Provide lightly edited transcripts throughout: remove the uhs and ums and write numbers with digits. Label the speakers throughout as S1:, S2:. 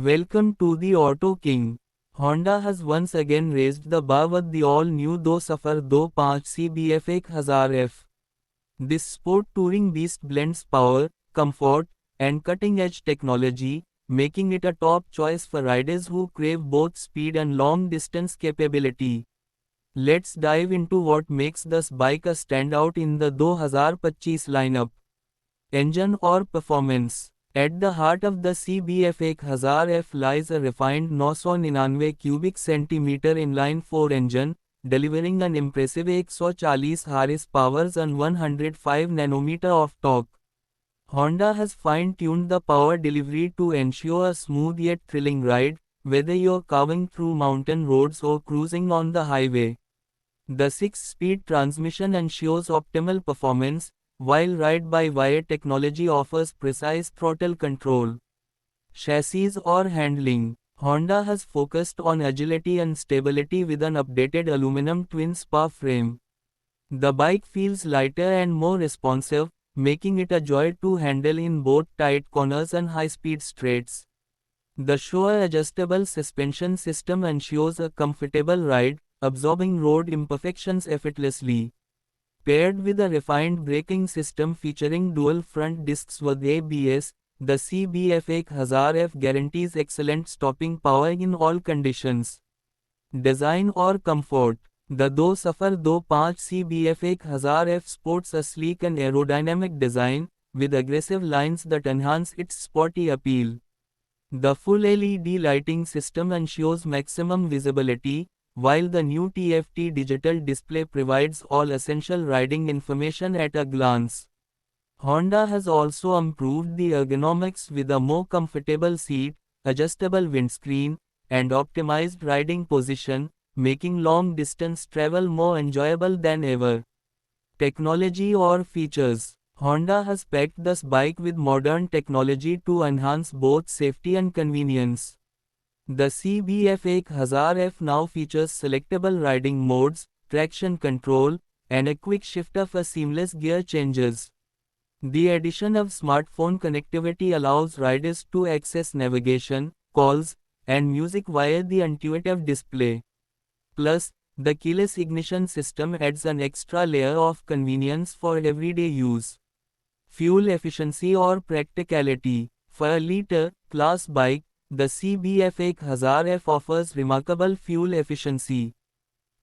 S1: Welcome to the Auto King. Honda has once again raised the bar with the all-new Do Safar Do 5 CBF 1000F. This sport touring beast blends power, comfort, and cutting-edge technology, making it a top choice for riders who crave both speed and long-distance capability. Let's dive into what makes this bike a standout in the 2025 lineup. Engine or performance. At the heart of the CBF 1000F lies a refined 999 cubic centimeter inline-4 engine, delivering an impressive 140 horsepower and 105 nanometer of torque. Honda has fine-tuned the power delivery to ensure a smooth yet thrilling ride, whether you're carving through mountain roads or cruising on the highway. The 6-speed transmission ensures optimal performance, while ride-by-wire technology offers precise throttle control. Chassis or handling. Honda has focused on agility and stability with an updated aluminum twin-spar frame. The bike feels lighter and more responsive, making it a joy to handle in both tight corners and high-speed straights. The Shure adjustable suspension system ensures a comfortable ride, absorbing road imperfections effortlessly. Paired with a refined braking system featuring dual front discs with ABS, the CBF 1000F guarantees excellent stopping power in all conditions. Design or comfort. The Do Safar Do 5 CBF 1000F sports a sleek and aerodynamic design, with aggressive lines that enhance its sporty appeal. The full LED lighting system ensures maximum visibility, while the new TFT digital display provides all essential riding information at a glance. Honda has also improved the ergonomics with a more comfortable seat, adjustable windscreen, and optimized riding position, making long-distance travel more enjoyable than ever. Technology or features. Honda has packed this bike with modern technology to enhance both safety and convenience. The CBF 1000F now features selectable riding modes, traction control, and a quick shifter for seamless gear changes. The addition of smartphone connectivity allows riders to access navigation, calls, and music via the intuitive display. Plus, the keyless ignition system adds an extra layer of convenience for everyday use. Fuel efficiency or practicality. For a liter-class bike, the CBF 1000F offers remarkable fuel efficiency.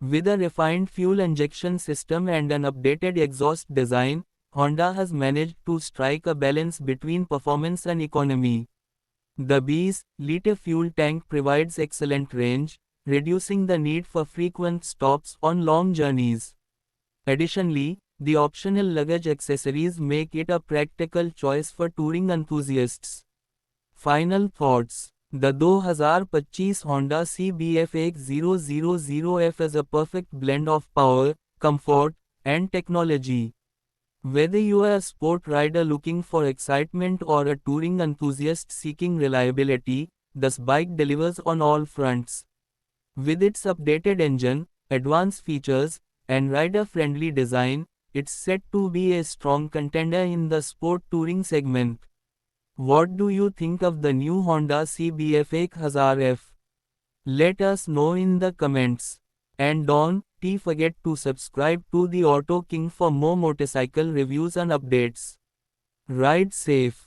S1: With a refined fuel injection system and an updated exhaust design, Honda has managed to strike a balance between performance and economy. The liter fuel tank provides excellent range, reducing the need for frequent stops on long journeys. Additionally, the optional luggage accessories make it a practical choice for touring enthusiasts. Final thoughts. The 2025 Honda CBF 1000F is a perfect blend of power, comfort, and technology. Whether you are a sport rider looking for excitement or a touring enthusiast seeking reliability, this bike delivers on all fronts. With its updated engine, advanced features, and rider-friendly design, it's set to be a strong contender in the sport touring segment. What do you think of the new Honda CBF 1000F? Let us know in the comments. And don't forget to subscribe to the Auto King for more motorcycle reviews and updates. Ride safe.